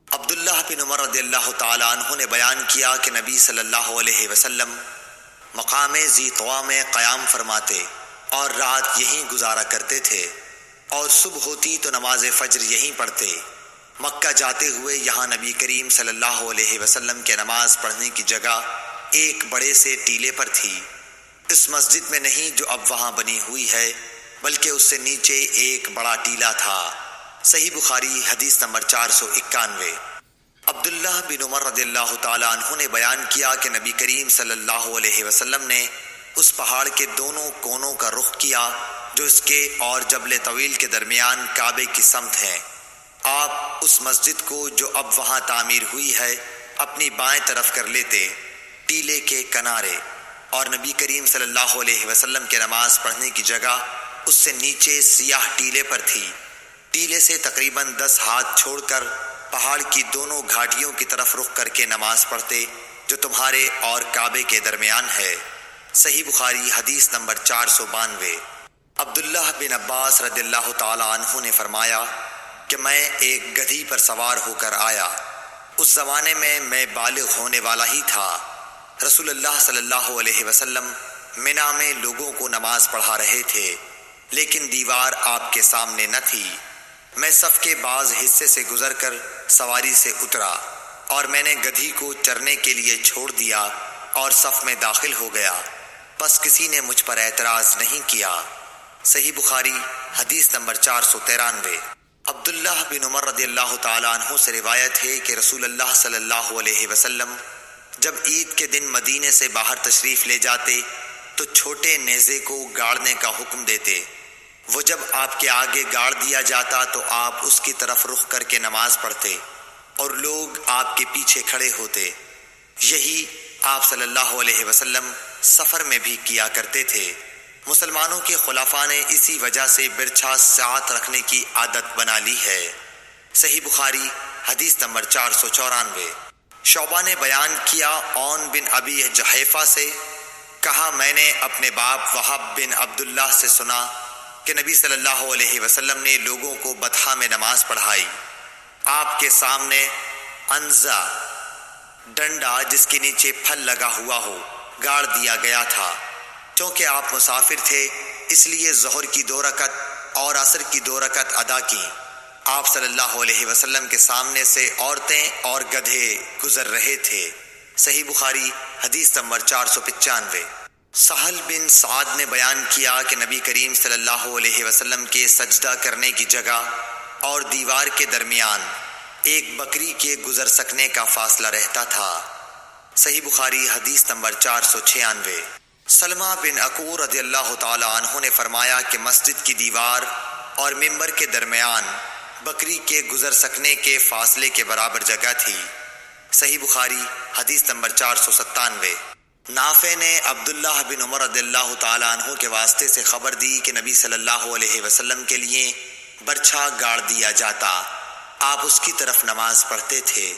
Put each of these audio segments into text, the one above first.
عبداللہ بن عمر رضی اللہ تعالی عنہ نے بیان کیا کہ نبی صلی اللہ علیہ وسلم مقام ذی طویٰ میں قیام فرماتے اور رات یہیں گزارا کرتے تھے، اور صبح ہوتی تو نماز فجر یہیں پڑھتے۔ مکہ جاتے ہوئے یہاں نبی کریم صلی اللہ علیہ وسلم کے نماز پڑھنے کی جگہ ایک بڑے سے ٹیلے پر تھی، اس مسجد میں نہیں جو اب وہاں بنی ہوئی ہے، بلکہ اس سے نیچے ایک بڑا ٹیلا تھا۔ صحیح بخاری حدیث نمبر 491۔ عبداللہ بن عمر رضی اللہ تعالی عنہ نے بیان کیا کہ نبی کریم صلی اللہ علیہ وسلم نے اس پہاڑ کے دونوں کونوں کا رخ کیا جو اس کے اور جبل طویل کے درمیان کعبے کی سمت ہے۔ آپ اس مسجد کو جو اب وہاں تعمیر ہوئی ہے اپنی بائیں طرف کر لیتے، ٹیلے کے کنارے، اور نبی کریم صلی اللہ علیہ وسلم کے نماز پڑھنے کی جگہ اس سے نیچے سیاہ ٹیلے پر تھی۔ ٹیلے سے تقریباً 10 ہاتھ چھوڑ کر پہاڑ کی دونوں گھاٹیوں کی طرف رخ کر کے نماز پڑھتے جو تمہارے اور کعبے کے درمیان ہے۔ صحیح بخاری حدیث نمبر 492۔ عبداللہ بن عباس رضی اللہ تعالی عنہ نے فرمایا کہ میں ایک گدھی پر سوار ہو کر آیا، اس زمانے میں بالغ ہونے والا ہی تھا۔ رسول اللہ صلی اللہ علیہ وسلم منا میں لوگوں کو نماز پڑھا رہے تھے، لیکن دیوار آپ کے سامنے نہ تھی۔ میں صف کے بعض حصے سے گزر کر سواری سے اترا اور میں نے گدھی کو چرنے کے لیے چھوڑ دیا اور صف میں داخل ہو گیا، پس کسی نے مجھ پر اعتراض نہیں کیا۔ صحیح بخاری حدیث نمبر 493۔ عبداللہ بن عمر رضی اللہ تعالی عنہ سے روایت ہے کہ رسول اللہ صلی اللہ علیہ وسلم جب عید کے دن مدینے سے باہر تشریف لے جاتے تو چھوٹے نیزے کو گاڑنے کا حکم دیتے۔ وہ جب آپ کے آگے گاڑ دیا جاتا تو آپ اس کی طرف رخ کر کے نماز پڑھتے اور لوگ آپ کے پیچھے کھڑے ہوتے۔ یہی آپ صلی اللہ علیہ وسلم سفر میں بھی کیا کرتے تھے۔ مسلمانوں کے خلفاء نے اسی وجہ سے برچھا ساتھ رکھنے کی عادت بنا لی ہے۔ صحیح بخاری حدیث نمبر 494۔ شعبہ نے بیان کیا عون بن ابی جحیفہ سے، کہا میں نے اپنے باپ وہب بن عبداللہ سے سنا کہ نبی صلی اللہ علیہ وسلم نے لوگوں کو بطحا میں نماز پڑھائی۔ آپ کے سامنے عنزہ ڈنڈا جس کے نیچے پھل لگا ہوا ہو گاڑ دیا گیا تھا۔ چونکہ آپ مسافر تھے اس لیے ظہر کی 2 رکعت اور عصر کی 2 رکعت ادا کی۔ آپ صلی اللہ علیہ وسلم کے سامنے سے عورتیں اور گدھے گزر رہے تھے۔ صحیح بخاری حدیث نمبر 495۔ سہل بن سعد نے بیان کیا کہ نبی کریم صلی اللہ علیہ وسلم کے سجدہ کرنے کی جگہ اور دیوار کے درمیان ایک بکری کے گزر سکنے کا فاصلہ رہتا تھا۔ صحیح بخاری حدیث نمبر 496۔ سلمہ بن عقور رضی اللہ تعالی عنہ نے فرمایا کہ مسجد کی دیوار اور ممبر کے درمیان بکری کے گزر سکنے کے فاصلے کے برابر جگہ تھی۔ صحیح بخاری حدیث نمبر 497۔ نافع نے عبداللہ بن عمر رضی اللہ تعالی عنہ کے واسطے سے خبر دی کہ نبی صلی اللہ علیہ وسلم کے لیے برچھا گاڑ دیا جاتا، آپ اس کی طرف نماز پڑھتے تھے۔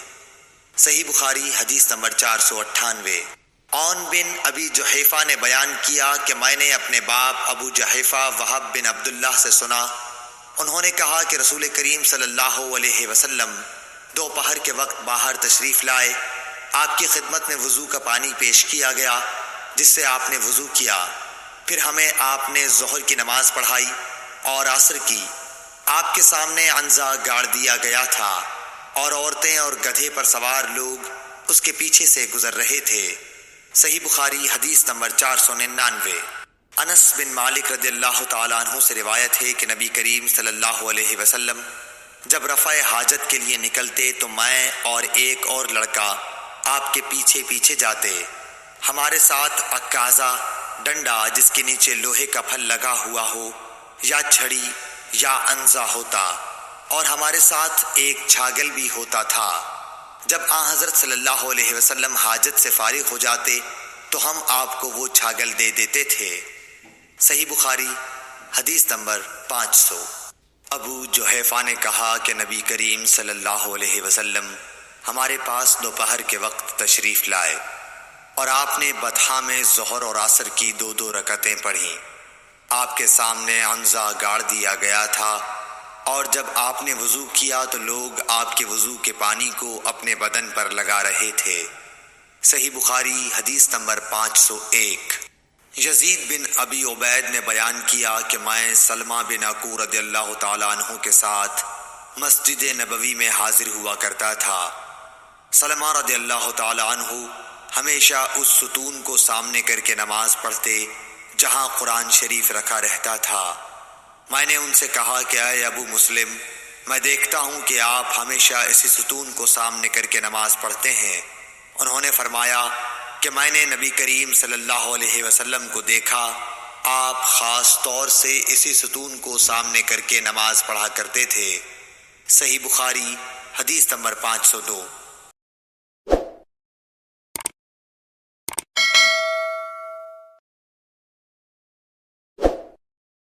صحیح بخاری حدیث نمبر 498۔ عون بن ابی جحیفہ نے بیان کیا کہ میں نے اپنے باپ ابو جحیفہ وہب بن عبداللہ سے سنا، انہوں نے کہا کہ رسول کریم صلی اللہ علیہ وسلم دوپہر کے وقت باہر تشریف لائے، آپ کی خدمت میں وضو کا پانی پیش کیا گیا جس سے آپ نے وضو کیا، پھر ہمیں آپ نے ظہر کی نماز پڑھائی اور عصر کی۔ آپ کے سامنے عنزہ گاڑ دیا گیا تھا اور عورتیں اور گدھے پر سوار لوگ اس کے پیچھے سے گزر رہے تھے۔ صحیح بخاری حدیث نمبر 499۔ انس بن مالک رضی اللہ تعالیٰ عنہ سے روایت ہے کہ نبی کریم صلی اللہ علیہ وسلم جب رفع حاجت کے لیے نکلتے تو میں اور ایک اور لڑکا آپ کے پیچھے پیچھے جاتے۔ ہمارے ساتھ عکازہ ڈنڈا جس کے نیچے لوہے کا پھل لگا ہوا ہو یا چھڑی یا عنزہ ہوتا، اور ہمارے ساتھ ایک چھاگل بھی ہوتا تھا۔ جب آن حضرت صلی اللہ علیہ وسلم حاجت سے فارغ ہو جاتے تو ہم آپ کو وہ چھاگل دے دیتے تھے۔ صحیح بخاری حدیث نمبر 500۔ ابو جحیفہ نے کہا کہ نبی کریم صلی اللہ علیہ وسلم ہمارے پاس دوپہر کے وقت تشریف لائے اور آپ نے بطحا میں ظہر اور عصر کی 2 رکعتیں پڑھیں۔ آپ کے سامنے عنزہ گاڑ دیا گیا تھا، اور جب آپ نے وضو کیا تو لوگ آپ کے وضو کے پانی کو اپنے بدن پر لگا رہے تھے۔ صحیح بخاری حدیث نمبر 501۔ یزید بن ابی عبید نے بیان کیا کہ میں سلمہ بن عقور رضی اللہ تعالیٰ عنہ کے ساتھ مسجد نبوی میں حاضر ہوا کرتا تھا۔ سلمہ رضی اللہ تعالیٰ عنہ ہمیشہ اس ستون کو سامنے کر کے نماز پڑھتے جہاں قرآن شریف رکھا رہتا تھا۔ میں نے ان سے کہا کہ اے ابو مسلم، میں دیکھتا ہوں کہ آپ ہمیشہ اسی ستون کو سامنے کر کے نماز پڑھتے ہیں۔ انہوں نے فرمایا کہ میں نے نبی کریم صلی اللہ علیہ وسلم کو دیکھا، آپ خاص طور سے اسی ستون کو سامنے کر کے نماز پڑھا کرتے تھے۔ صحیح بخاری حدیث نمبر 502۔